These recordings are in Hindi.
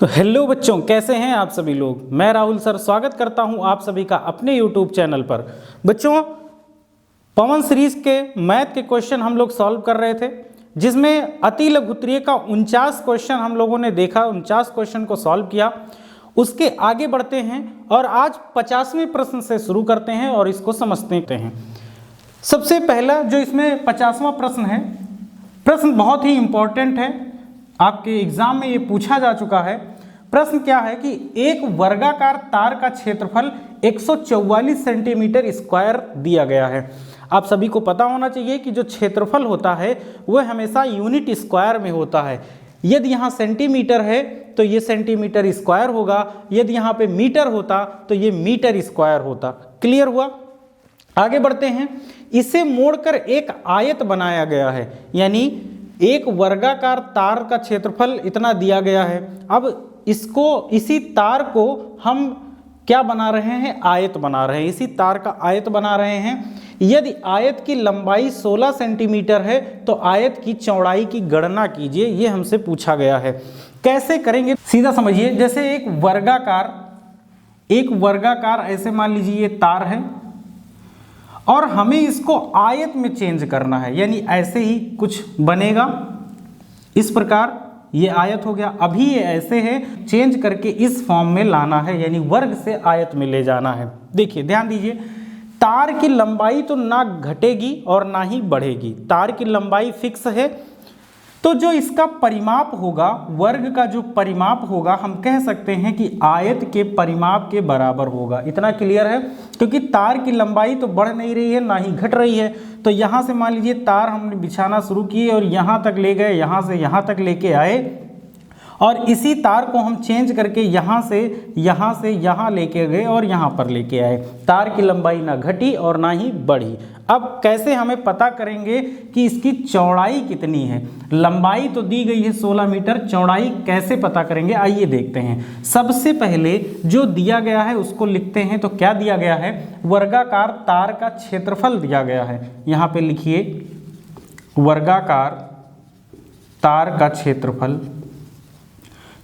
तो हेलो बच्चों, कैसे हैं आप सभी लोग। मैं राहुल सर स्वागत करता हूं आप सभी का अपने यूट्यूब चैनल पर। बच्चों, पवन सीरीज के मैथ के क्वेश्चन हम लोग सॉल्व कर रहे थे, जिसमें अति लघुत्तरीय का 49 क्वेश्चन हम लोगों ने देखा, 49 क्वेश्चन को सॉल्व किया। उसके आगे बढ़ते हैं और आज 50वें प्रश्न से शुरू करते हैं और इसको समझते हैं। सबसे पहला जो इसमें 50वां प्रश्न है, प्रश्न बहुत ही इंपॉर्टेंट है, आपके एग्जाम में ये पूछा जा चुका है। प्रश्न क्या है कि एक वर्गाकार तार का क्षेत्रफल 144 सेंटीमीटर स्क्वायर दिया गया है। आप सभी को पता होना चाहिए कि जो क्षेत्रफल होता है वह हमेशा यूनिट स्क्वायर में होता है। यदि यहाँ सेंटीमीटर है तो ये सेंटीमीटर स्क्वायर होगा, यदि यहाँ पे मीटर होता तो ये मीटर स्क्वायर होता। क्लियर हुआ। आगे बढ़ते हैं। इसे मोड़कर एक आयत बनाया गया है, यानी एक वर्गाकार तार का क्षेत्रफल इतना दिया गया है। अब इसी तार को हम क्या बना रहे हैं, आयत बना रहे हैं। इसी तार का आयत बना रहे हैं। यदि आयत की लंबाई 16 सेंटीमीटर है तो आयत की चौड़ाई की गणना कीजिए, ये हमसे पूछा गया है। कैसे करेंगे, सीधा समझिए। जैसे एक वर्गाकार ऐसे मान लीजिए ये तार है और हमें इसको आयत में चेंज करना है, यानी ऐसे ही कुछ बनेगा। इस प्रकार ये आयत हो गया। अभी ये ऐसे है, चेंज करके इस फॉर्म में लाना है, यानी वर्ग से आयत में ले जाना है। देखिए, ध्यान दीजिए, तार की लंबाई तो ना घटेगी और ना ही बढ़ेगी। तार की लंबाई फिक्स है, तो जो इसका परिमाप होगा, वर्ग का जो परिमाप होगा, हम कह सकते हैं कि आयत के परिमाप के बराबर होगा। इतना क्लियर है, क्योंकि तार की लंबाई तो बढ़ नहीं रही है ना ही घट रही है। तो यहाँ से मान लीजिए तार हमने बिछाना शुरू किए और यहाँ तक ले गए, यहाँ से यहाँ तक लेके आए, और इसी तार को हम चेंज करके यहाँ से यहाँ लेके गए और यहाँ पर लेके आए। तार की लंबाई ना घटी और ना ही बढ़ी। अब कैसे हमें पता करेंगे कि इसकी चौड़ाई कितनी है। लंबाई तो दी गई है 16 मीटर, चौड़ाई कैसे पता करेंगे, आइए देखते हैं। सबसे पहले जो दिया गया है उसको लिखते हैं। तो क्या दिया गया है, वर्गाकार तार का क्षेत्रफल दिया गया है। यहाँ पे लिखिए वर्गाकार तार का क्षेत्रफल,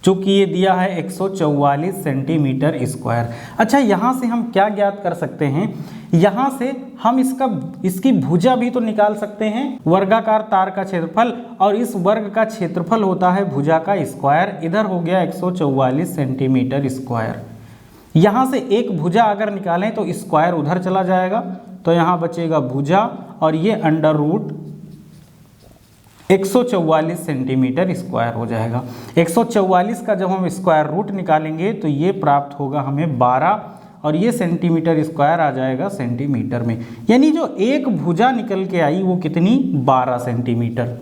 चूँकि ये दिया है 144 सेंटीमीटर स्क्वायर। अच्छा, यहाँ से हम क्या ज्ञात कर सकते हैं, यहाँ से हम इसकी भुजा भी तो निकाल सकते हैं। वर्गाकार तार का क्षेत्रफल और इस वर्ग का क्षेत्रफल होता है भुजा का स्क्वायर। इधर हो गया 144 सेंटीमीटर स्क्वायर। यहाँ से एक भुजा अगर निकालें तो स्क्वायर उधर चला जाएगा, तो यहाँ बचेगा भुजा और ये अंडर रूट 144 सेंटीमीटर स्क्वायर हो जाएगा। 144 का जब हम स्क्वायर रूट निकालेंगे तो ये प्राप्त होगा हमें 12, और ये सेंटीमीटर स्क्वायर आ जाएगा सेंटीमीटर में। यानी जो एक भुजा निकल के आई वो कितनी, 12 सेंटीमीटर।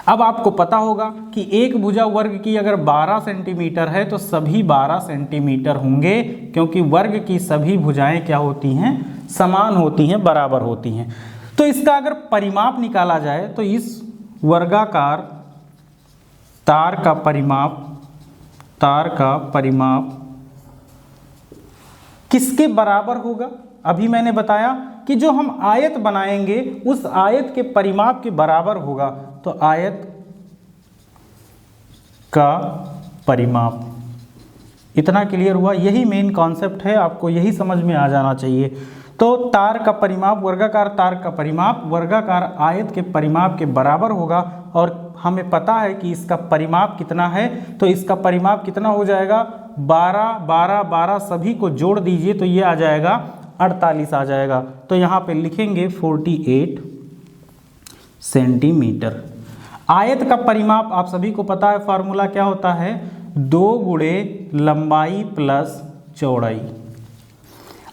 अब आपको पता होगा कि एक भुजा वर्ग की अगर 12 सेंटीमीटर है तो सभी 12 सेंटीमीटर होंगे, क्योंकि वर्ग की सभी भुजाएं क्या होती हैं, समान होती हैं, बराबर होती हैं। तो इसका अगर परिमाप निकाला जाए तो इस वर्गाकार तार का परिमाप किसके बराबर होगा। अभी मैंने बताया कि जो हम आयत बनाएंगे उस आयत के परिमाप के बराबर होगा। तो आयत का परिमाप, इतना क्लियर हुआ। यही मेन कॉन्सेप्ट है, आपको यही समझ में आ जाना चाहिए। तो तार का परिमाप, वर्गाकार तार का परिमाप वर्गाकार आयत के परिमाप के बराबर होगा, और हमें पता है कि इसका परिमाप कितना है। तो इसका परिमाप कितना हो जाएगा, 12 12 12 सभी को जोड़ दीजिए तो ये आ जाएगा 48 आ जाएगा। तो यहाँ पे लिखेंगे 48 सेंटीमीटर। आयत का परिमाप आप सभी को पता है, फार्मूला क्या होता है, 2 गुणे लंबाई प्लस चौड़ाई।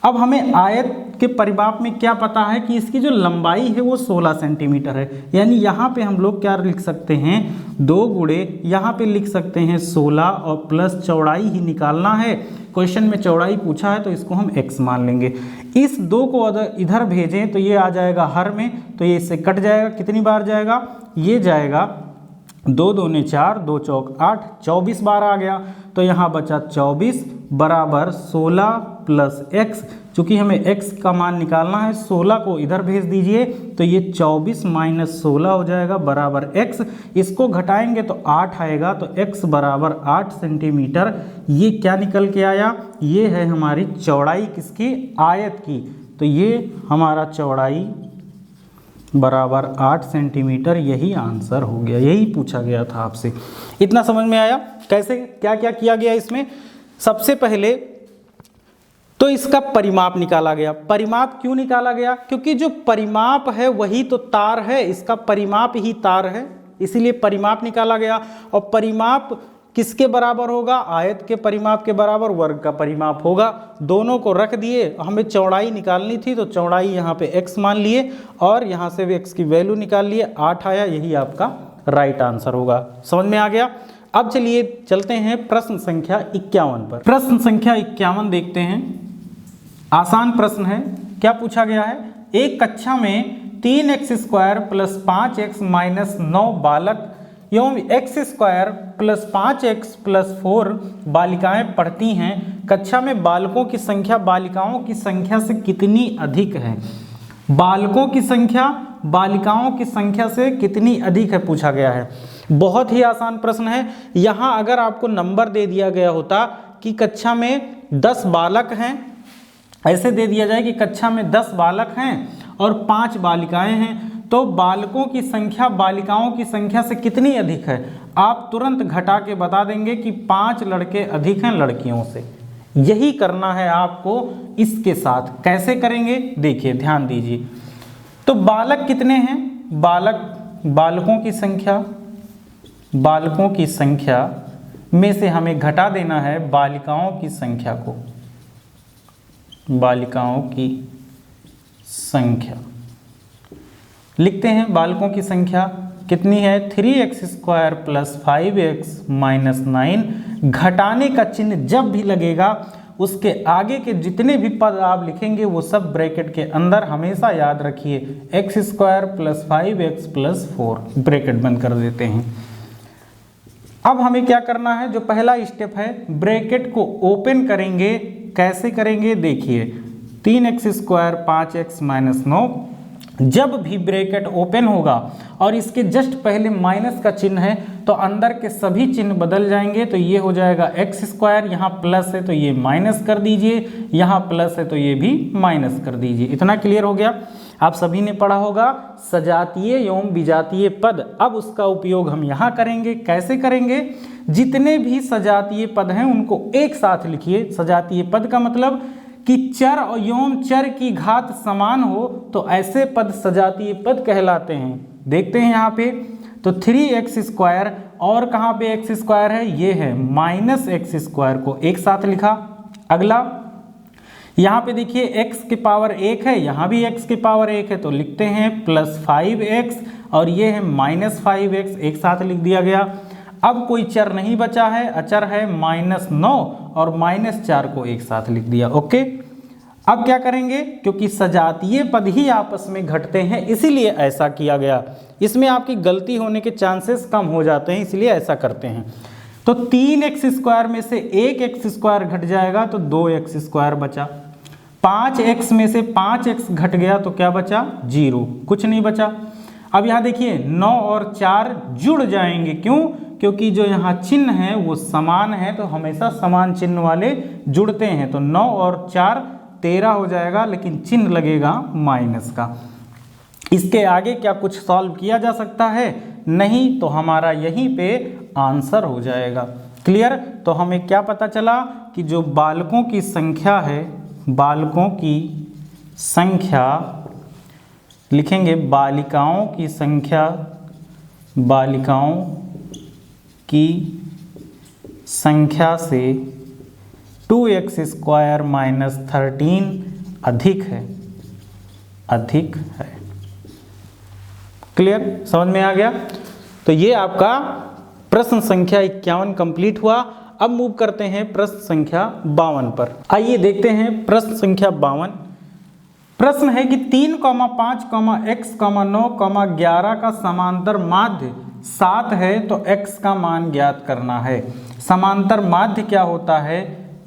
अब हमें आयत के परिमाप में क्या पता है कि इसकी जो लंबाई है वो 16 सेंटीमीटर है, यानी यहाँ पे हम लोग क्या लिख सकते हैं, 2 गुणे यहाँ पे लिख सकते हैं 16 और प्लस चौड़ाई ही निकालना है। क्वेश्चन में चौड़ाई पूछा है तो इसको हम x मान लेंगे। इस 2 को इधर भेजें तो ये आ जाएगा हर में, तो ये इससे कट जाएगा। कितनी बार जाएगा, ये जाएगा 2 दूने 4, 2 चौक 8, 24 बार आ गया। तो यहाँ बचा 24 बराबर 16 प्लस एक्स, चूँकि हमें x का मान निकालना है 16 को इधर भेज दीजिए तो ये 24 माइनस 16 हो जाएगा बराबर x। इसको घटाएंगे तो 8 आएगा, तो x बराबर 8 सेंटीमीटर। ये क्या निकल के आया, ये है हमारी चौड़ाई किसकी, आयत की। तो ये हमारा चौड़ाई बराबर 8 सेंटीमीटर, यही आंसर हो गया, यही पूछा गया था आपसे। इतना समझ में आया कैसे क्या क्या किया गया इसमें। सबसे पहले तो इसका परिमाप निकाला गया। परिमाप क्यों निकाला गया, क्योंकि जो परिमाप है वही तो तार है, इसका परिमाप ही तार है, इसीलिए परिमाप निकाला गया। और परिमाप किसके बराबर होगा, आयत के परिमाप के बराबर वर्ग का परिमाप होगा। दोनों को रख दिए, हमें चौड़ाई निकालनी थी तो चौड़ाई यहाँ पे x मान लिए और यहाँ से भी x की वैल्यू निकाल लिए, 8 आया, यही आपका राइट आंसर होगा। समझ में आ गया। अब चलिए चलते हैं प्रश्न संख्या 51 पर। प्रश्न संख्या 51 देखते हैं। आसान प्रश्न है। क्या पूछा गया है, एक कक्षा में 3x² प्लस 5x माइनस 9 बालक एवं x² प्लस 5x प्लस 4 बालिकाएं पढ़ती हैं। कक्षा में बालकों की संख्या बालिकाओं की संख्या से कितनी अधिक है। बालकों की संख्या बालिकाओं की संख्या से कितनी अधिक है पूछा गया है। बहुत ही आसान प्रश्न है। यहाँ अगर आपको नंबर दे दिया गया होता कि कक्षा में 10 बालक हैं, ऐसे दे दिया जाए कि कक्षा में 10 बालक हैं और 5 बालिकाएं हैं, तो बालकों की संख्या बालिकाओं की संख्या से कितनी अधिक है, आप तुरंत घटा के बता देंगे कि 5 लड़के अधिक हैं लड़कियों से। यही करना है आपको इसके साथ। कैसे करेंगे देखिए, ध्यान दीजिए। तो बालक कितने हैं, बालकों की संख्या में से हमें घटा देना है बालिकाओं की संख्या को। बालिकाओं की संख्या लिखते हैं। बालकों की संख्या कितनी है, 3x² प्लस 5x माइनस 9। घटाने का चिन्ह जब भी लगेगा उसके आगे के जितने भी पद आप लिखेंगे वो सब ब्रैकेट के अंदर हमेशा याद रखिए। x² plus 5x plus 4 bracket बंद कर देते हैं। अब हमें क्या करना है, जो पहला स्टेप है ब्रैकेट को ओपन करेंगे। कैसे करेंगे देखिए, 3x² 5x माइनस 9, जब भी ब्रैकेट ओपन होगा और इसके जस्ट पहले माइनस का चिन्ह है तो अंदर के सभी चिन्ह बदल जाएंगे। तो ये हो जाएगा x², यहाँ प्लस है तो ये माइनस कर दीजिए, यहाँ प्लस है तो ये भी माइनस कर दीजिए। इतना क्लियर हो गया। आप सभी ने पढ़ा होगा सजातीय एवं विजातीय पद। अब उसका उपयोग हम यहाँ करेंगे। कैसे करेंगे, जितने भी सजातीय पद हैं उनको एक साथ लिखिए। सजातीय पद का मतलब कि चर एवं चर की घात समान हो तो ऐसे पद सजातीय पद कहलाते हैं। देखते हैं यहाँ पे, तो 3x² और कहाँ पे x² है, ये है माइनस x² को एक साथ लिखा। अगला यहाँ पे देखिए x की पावर 1 है, यहाँ भी x की पावर 1 है तो लिखते हैं प्लस 5x और ये है माइनस 5x, एक साथ लिख दिया गया। अब कोई चर नहीं बचा है, अचर है -9 और -4 को एक साथ लिख दिया। ओके, अब क्या करेंगे, क्योंकि सजातीय पद ही आपस में घटते हैं इसीलिए ऐसा किया गया। इसमें आपकी गलती होने के चांसेस कम हो जाते हैं, इसलिए ऐसा करते हैं। तो 3x² में से 1x² घट जाएगा तो 2x² बचा। 5x में से 5x घट गया तो क्या बचा, 0, कुछ नहीं बचा। अब यहाँ देखिए 9 और 4 जुड़ जाएंगे। क्यों, क्योंकि जो यहाँ चिन्ह है वो समान है, तो हमेशा समान चिन्ह वाले जुड़ते हैं। तो 9 और 4 13 हो जाएगा, लेकिन चिन्ह लगेगा माइनस का। इसके आगे क्या कुछ सॉल्व किया जा सकता है, नहीं, तो हमारा यहीं पे आंसर हो जाएगा। क्लियर। तो हमें क्या पता चला कि जो बालकों की संख्या है, बालकों की संख्या लिखेंगे, बालिकाओं की संख्या, बालिकाओं की संख्या से 2x² माइनस 13 अधिक है, अधिक है। क्लियर, समझ में आ गया। तो ये आपका प्रश्न संख्या 51 कंप्लीट हुआ। अब मूव करते हैं प्रश्न संख्या 52 पर। आइए देखते हैं प्रश्न संख्या 52। प्रश्न है कि 3, 5, x, 9, 11 का समांतर माध्य 7 है तो x का मान ज्ञात करना है। समांतर माध्य क्या होता है,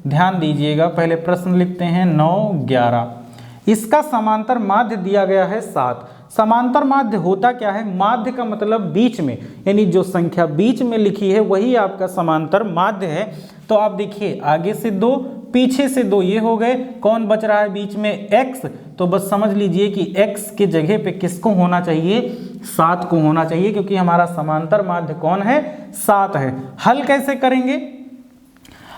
ध्यान दीजिएगा, पहले प्रश्न लिखते हैं 9, 11। इसका समांतर माध्य दिया गया है 7। समांतर माध्य होता क्या है? माध्य का मतलब बीच में, यानी जो संख्या बीच में लिखी है वही आपका समांतर माध्य है। तो आप देखिए, आगे से 2, पीछे से 2, ये हो गए। कौन बच रहा है बीच में? x। तो बस समझ लीजिए कि x के जगह पे किसको होना चाहिए? 7 को होना चाहिए, क्योंकि हमारा समांतर माध्य कौन है? 7 है। हल कैसे करेंगे?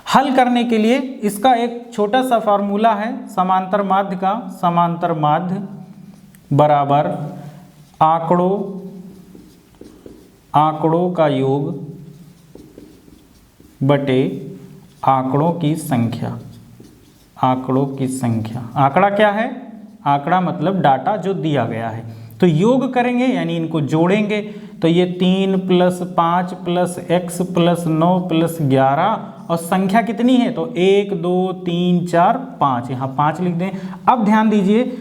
हल करने के लिए इसका एक छोटा सा फार्मूला है समांतर माध्य का। समांतर माध्य बराबर आंकड़ों का योग बटे आंकड़ों की संख्या। आंकड़ों की संख्या, आंकड़ा क्या है? आंकड़ा मतलब डाटा जो दिया गया है। तो योग करेंगे यानी इनको जोड़ेंगे, तो ये 3 + 5 + x + 9 + 11, और संख्या कितनी है? तो 1 2 3 4 5, यहाँ 5 लिख दें। अब ध्यान दीजिए,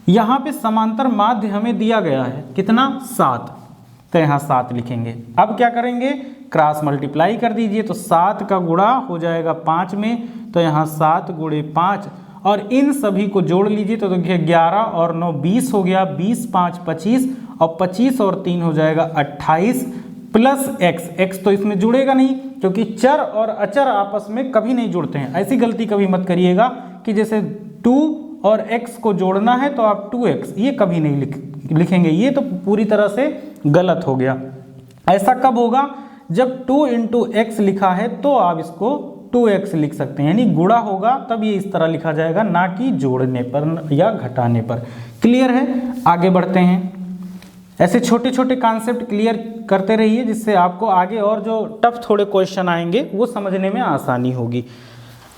यहाँ पे समांतर माध्य हमें दिया गया है कितना? 7, तो यहाँ 7 लिखेंगे। अब क्या करेंगे? क्रॉस मल्टीप्लाई कर दीजिए, तो 7 का गुणा हो जाएगा 5 में, तो यहाँ 7 × 5, और इन सभी को जोड़ लीजिए, तो देखिए 11 और 9 20 हो गया, 20 5 25, और 25 और 3 हो जाएगा 28 प्लस x तो इसमें जुड़ेगा नहीं, क्योंकि चर और अचर आपस में कभी नहीं जुड़ते हैं। ऐसी गलती कभी मत करिएगा कि जैसे 2 और x को जोड़ना है तो आप 2x, ये कभी नहीं लिखेंगे, ये तो पूरी तरह से गलत हो गया। ऐसा कब होगा? जब 2 × x लिखा है तो आप इसको 2x लिख सकते हैं, यानी गुणा होगा तब ये इस तरह लिखा जाएगा, ना कि जोड़ने पर या घटाने पर। क्लियर है? आगे बढ़ते हैं। ऐसे छोटे छोटे कॉन्सेप्ट क्लियर करते रहिए, जिससे आपको आगे और जो टफ थोड़े क्वेश्चन आएंगे वो समझने में आसानी होगी।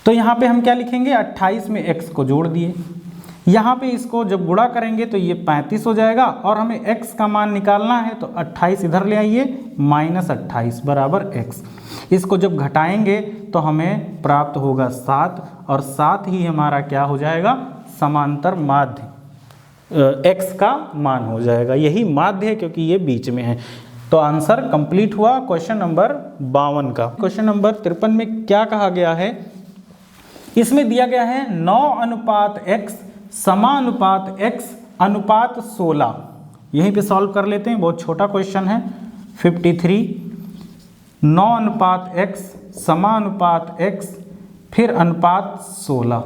तो यहाँ पे हम क्या लिखेंगे? 28 में x को जोड़ दिए, यहाँ पे इसको जब गुणा करेंगे तो ये 35 हो जाएगा, और हमें x का मान निकालना है, तो 28 इधर ले आइए, -28 बराबर x। इसको जब घटाएंगे तो हमें प्राप्त होगा 7, और 7 ही हमारा क्या हो जाएगा? समांतर माध्य x का मान हो जाएगा। यही माध्य है, क्योंकि ये बीच में है। तो आंसर कंप्लीट हुआ क्वेश्चन नंबर 52 का। क्वेश्चन नंबर 53 में क्या कहा गया है? इसमें दिया गया है 9:x समानुपात x अनुपात 16। यहीं पे सॉल्व कर लेते हैं, बहुत छोटा क्वेश्चन है। 53 9:x समानुपात x फिर अनुपात 16।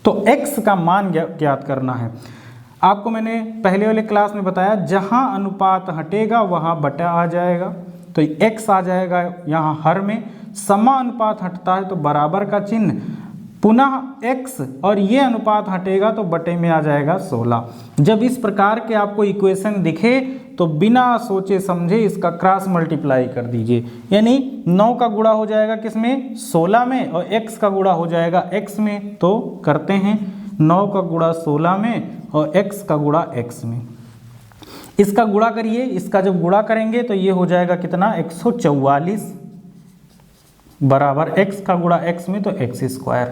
तो x का मान ज्ञात करना है। आपको मैंने पहले वाले क्लास में बताया, जहां अनुपात हटेगा वहां बटा आ जाएगा, तो x आ जाएगा यहाँ हर में। समानुपात हटता है तो बराबर का चिन्ह, पुनः x, और ये अनुपात हटेगा तो बटे में आ जाएगा 16। जब इस प्रकार के आपको इक्वेशन दिखे तो बिना सोचे समझे इसका क्रॉस मल्टीप्लाई कर दीजिए, यानी 9 का गुणा हो जाएगा किसमें? 16 में, और x का गुणा हो जाएगा x में। तो करते हैं, 9 का गुणा 16 में और x का गुणा x में। इसका गुणा करिए, इसका जब गुणा करेंगे तो ये हो जाएगा कितना? 144 बराबर x का गुणा x में, तो x²।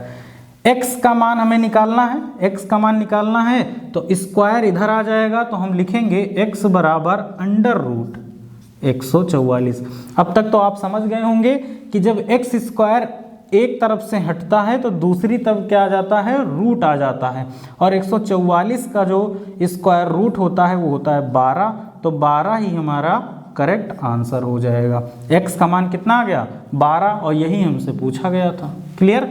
x का मान हमें निकालना है, x का मान निकालना है तो स्क्वायर इधर आ जाएगा, तो हम लिखेंगे x बराबर √144। अब तक तो आप समझ गए होंगे कि जब x² एक तरफ से हटता है तो दूसरी तरफ क्या आ जाता है? रूट आ जाता है, और 144 का जो स्क्वायर रूट होता है वो होता है 12, तो 12 ही हमारा करेक्ट आंसर हो जाएगा। x का मान कितना आ गया? 12, और यही हमसे पूछा गया था। क्लियर?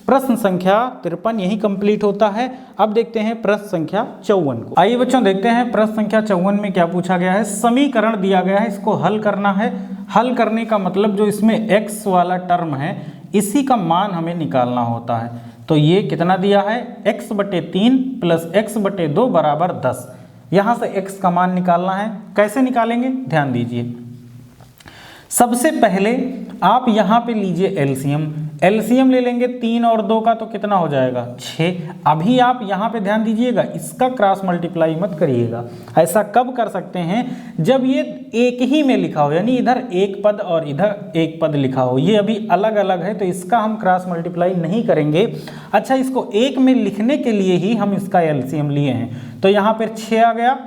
प्रश्न संख्या 53 यही कंप्लीट होता है। अब देखते हैं प्रश्न संख्या 54 को। आइए बच्चों देखते हैं प्रश्न संख्या 54 में क्या पूछा गया है। समीकरण दिया गया है, इसको हल करना है। हल करने का मतलब जो इसमें x वाला टर्म है इसी का मान हमें निकालना होता है। तो ये कितना दिया है? x/3 + x/2 बराबर 10। यहाँ से x का मान निकालना है। कैसे निकालेंगे? ध्यान दीजिए। सबसे पहले आप यहाँ पे लीजिए एलसीएम ले लेंगे 3 और 2 का, तो कितना हो जाएगा? 6। अभी आप यहाँ पे ध्यान दीजिएगा, इसका क्रॉस मल्टीप्लाई मत करिएगा। ऐसा कब कर सकते हैं? जब ये एक ही में लिखा हो, यानी इधर एक पद और इधर एक पद लिखा हो। ये अभी अलग अलग है तो इसका हम क्रॉस मल्टीप्लाई नहीं करेंगे। अच्छा, इसको एक में लिखने के लिए ही हम इसका एलसीएम लिए हैं। तो यहाँ पर 6 आ गया,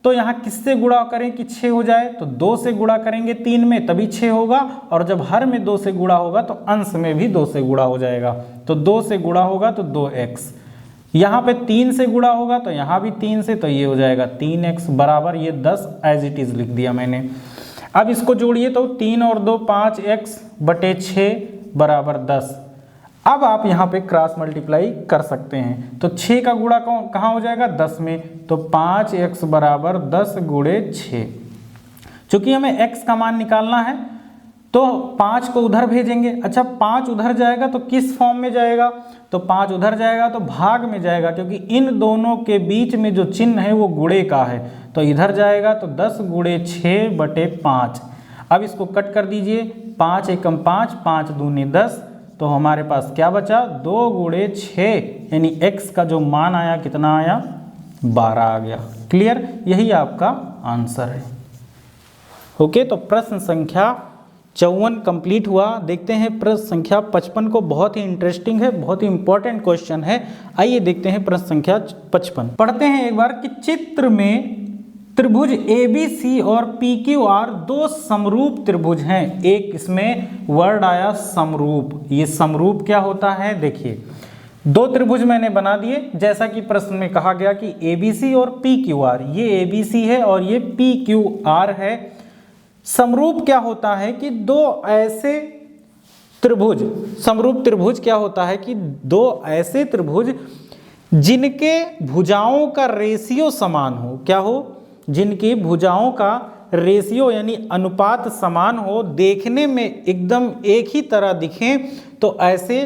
तो यहाँ किससे गुणा करें कि 6 हो जाए, तो 2 से गुणा करेंगे 3 में तभी 6 होगा, और जब हर में 2 से गुणा होगा तो अंश में भी 2 से गुणा हो जाएगा। तो 2 से गुणा होगा तो 2x, यहाँ पे 3 से गुणा होगा तो यहाँ भी 3 से, तो ये हो जाएगा 3x बराबर ये 10 एज इट इज लिख दिया मैंने। अब इसको जोड़िए तो 3 और 2 5x बटे 6 बराबर 10। अब आप यहाँ पे क्रॉस मल्टीप्लाई कर सकते हैं, तो 6 का गुणा कहाँ हो जाएगा 10 में, तो 5x बराबर 10 गुणे 6। चूंकि हमें x का मान निकालना है तो 5 को उधर भेजेंगे। अच्छा 5 उधर जाएगा तो किस फॉर्म में जाएगा, तो 5 उधर जाएगा तो भाग में जाएगा, क्योंकि इन दोनों के बीच में जो चिन्ह है वो गुणे का है, तो इधर जाएगा तो 10 गुणे 6 बटे 5। अब इसको कट कर दीजिए, 5 एकम 5, 5 दूनी 10, तो हमारे पास क्या बचा 2 गुणे 6, यानी x का जो मान आया कितना आया 12 आ गया। क्लियर, यही आपका आंसर है। ओके, तो प्रश्न संख्या 54 कंप्लीट हुआ। देखते हैं प्रश्न संख्या 55 को, बहुत ही इंटरेस्टिंग है, बहुत ही इंपॉर्टेंट क्वेश्चन है। आइए देखते हैं प्रश्न संख्या 55। पढ़ते हैं एक बार कि चित्र में त्रिभुज ABC और PQR दो समरूप त्रिभुज हैं। एक इसमें वर्ड आया समरूप। ये समरूप क्या होता है, देखिए दो त्रिभुज मैंने बना दिए, जैसा कि प्रश्न में कहा गया कि ABC और PQR, ये ABC है और ये PQR है। समरूप क्या होता है कि दो ऐसे त्रिभुज, समरूप त्रिभुज क्या होता है कि दो ऐसे त्रिभुज जिनके भुजाओं का रेशियो समान हो, क्या हो, जिनकी भुजाओं का रेशियो यानी अनुपात समान हो, देखने में एकदम एक ही तरह दिखें, तो ऐसे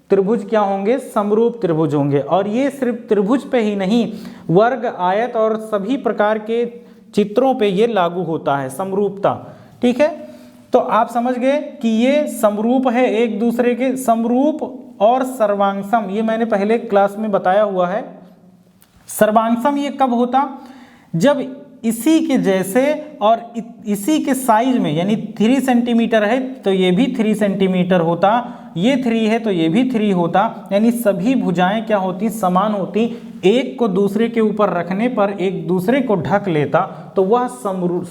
त्रिभुज क्या होंगे, समरूप त्रिभुज होंगे। और ये सिर्फ त्रिभुज पे ही नहीं, वर्ग, आयत और सभी प्रकार के चित्रों पे ये लागू होता है समरूपता। ठीक है, तो आप समझ गए कि ये समरूप है एक दूसरे के। समरूप और सर्वांगसम ये मैंने पहले क्लास में बताया हुआ है। सर्वांगसम ये कब होता, जब इसी के जैसे और इसी के साइज में, यानी 3 सेंटीमीटर है तो ये भी 3 सेंटीमीटर होता, ये 3 है तो ये भी 3 होता, यानी सभी भुजाएं क्या होती, समान होती, एक को दूसरे के ऊपर रखने पर एक दूसरे को ढक लेता, तो वह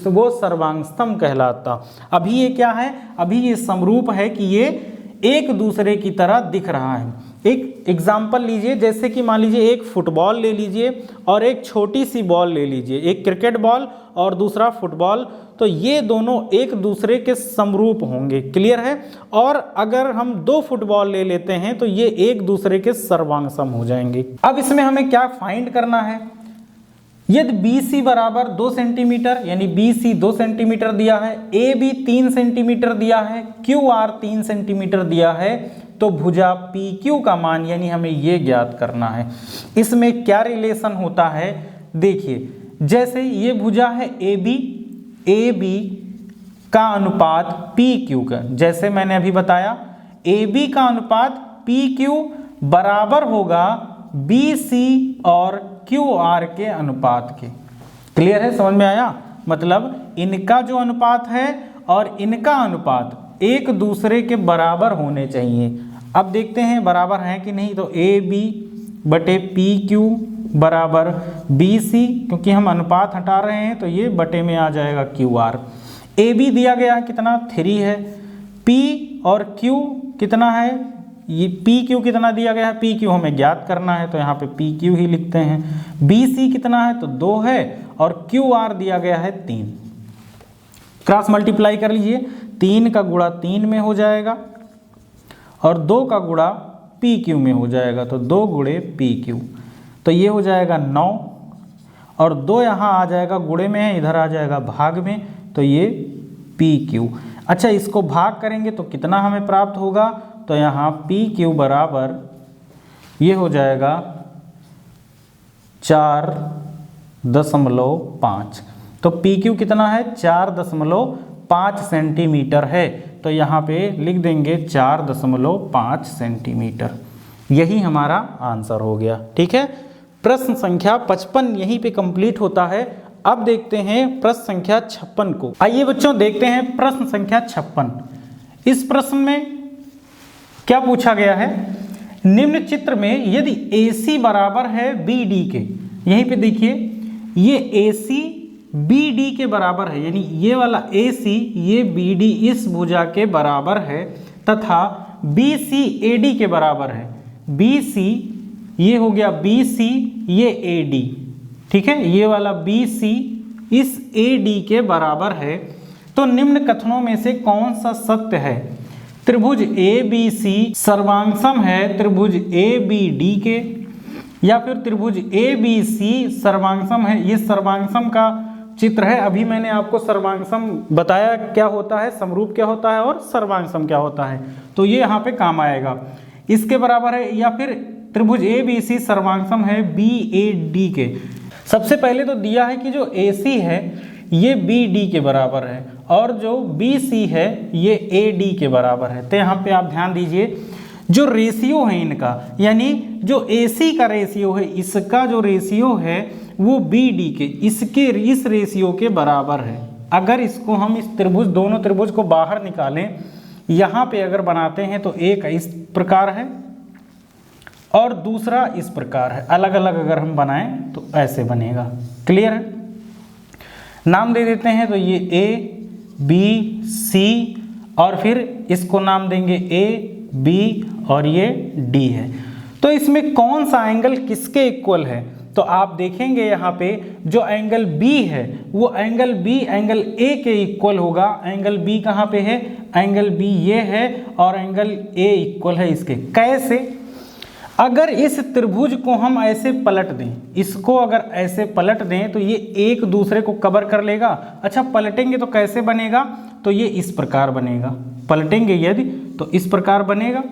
वो सर्वांगसम कहलाता। अभी ये क्या है, अभी ये समरूप है कि ये एक दूसरे की तरह दिख रहा है। एक एग्जाम्पल लीजिए, जैसे कि मान लीजिए एक फुटबॉल ले लीजिए और एक छोटी सी बॉल ले लीजिए, एक क्रिकेट बॉल और दूसरा फुटबॉल, तो ये दोनों एक दूसरे के समरूप होंगे। क्लियर है। और अगर हम 2 फुटबॉल ले लेते हैं तो ये एक दूसरे के सर्वांगसम हो जाएंगे। अब इसमें हमें क्या फाइंड करना है, यदि BC बराबर 2 सेंटीमीटर, यानी BC 2 सेंटीमीटर दिया है, AB 3 सेंटीमीटर दिया है, QR 3 सेंटीमीटर दिया है, तो भुजा PQ का मान यानी हमें ये ज्ञात करना है। इसमें क्या रिलेशन होता है, देखिए जैसे ये भुजा है AB का अनुपात PQ का, जैसे मैंने अभी बताया AB का अनुपात PQ बराबर होगा BC और QR के अनुपात के। क्लियर है, समझ में आया, मतलब इनका जो अनुपात है और इनका अनुपात एक दूसरे के बराबर होने चाहिए। अब देखते हैं बराबर हैं कि नहीं, तो AB बटे PQ बराबर BC, क्योंकि हम अनुपात हटा रहे हैं तो ये बटे में आ जाएगा QR। AB दिया गया है कितना, 3 है, P और Q कितना है, ये PQ कितना दिया गया है, PQ हमें ज्ञात करना है तो यहाँ पे PQ ही लिखते हैं। BC कितना है, तो 2 है, और QR दिया गया है 3। क्रॉस मल्टीप्लाई कर लीजिए, 3 का गुणा 3 में हो जाएगा और 2 का गुणा PQ में हो जाएगा, तो 2 गुणे PQ, तो ये हो जाएगा 9, और 2 यहाँ आ जाएगा गुणे में है, इधर आ जाएगा भाग में, तो ये PQ। अच्छा, इसको भाग करेंगे तो कितना हमें प्राप्त होगा, तो यहाँ PQ बराबर ये हो जाएगा 4.5। तो PQ कितना है, 4.5 सेंटीमीटर है, तो यहाँ पे लिख देंगे 4.5 सेंटीमीटर। यही हमारा आंसर हो गया। ठीक है, प्रश्न संख्या 55 यहीं पे कंप्लीट होता है। अब देखते हैं प्रश्न संख्या 56 को। आइए बच्चों देखते हैं प्रश्न संख्या 56। इस प्रश्न में क्या पूछा गया है, निम्न चित्र में यदि AC बराबर है BD के, यहीं पे देखिए ये AC बी डी के बराबर है, यानी ये वाला ए सी ये बी डी इस भुजा के बराबर है, तथा बी सी ए डी के बराबर है। बी सी ये हो गया बी सी, ये ए डी, ठीक है, ये वाला बी सी इस ए डी के बराबर है। तो निम्न कथनों में से कौन सा सत्य है? त्रिभुज ए बी सी सर्वांगसम है त्रिभुज ए बी डी के, या फिर त्रिभुज ए बी सी सर्वांगसम है। ये सर्वांगसम का चित्र है, अभी मैंने आपको सर्वांगसम बताया क्या होता है, समरूप क्या होता है और सर्वांगसम क्या होता है, तो ये यहाँ पे काम आएगा। इसके बराबर है, या फिर त्रिभुज ए बी सी सर्वांगसम है बी ए डी के। सबसे पहले तो दिया है कि जो ए सी है ये बी डी के बराबर है और जो बी सी है ये ए डी के बराबर है। तो यहाँ पे आप ध्यान दीजिए, जो रेशियो है इनका, यानी जो ए सी का रेशियो है, इसका जो रेशियो है वो बी डी के इसके इस रेशियो के बराबर है। अगर इसको हम इस त्रिभुज, दोनों त्रिभुज को बाहर निकालें, यहाँ पे अगर बनाते हैं तो एक इस प्रकार है और दूसरा इस प्रकार है। अलग अलग अगर हम बनाएं तो ऐसे बनेगा। क्लियर है? नाम दे देते हैं, तो ये ए बी सी और फिर इसको नाम देंगे ए बी और ये डी है। तो इसमें कौन सा एंगल किसके इक्वल है? तो आप देखेंगे यहाँ पे जो एंगल B है वो एंगल B एंगल A के इक्वल होगा। एंगल B कहाँ पे है? एंगल B ये है और एंगल A इक्वल है इसके। कैसे? अगर इस त्रिभुज को हम ऐसे पलट दें, इसको अगर ऐसे पलट दें तो ये एक दूसरे को कवर कर लेगा। अच्छा, पलटेंगे तो कैसे बनेगा? तो ये इस प्रकार बनेगा। पलटेंगे यदि तो इस प्रकार बनेगा।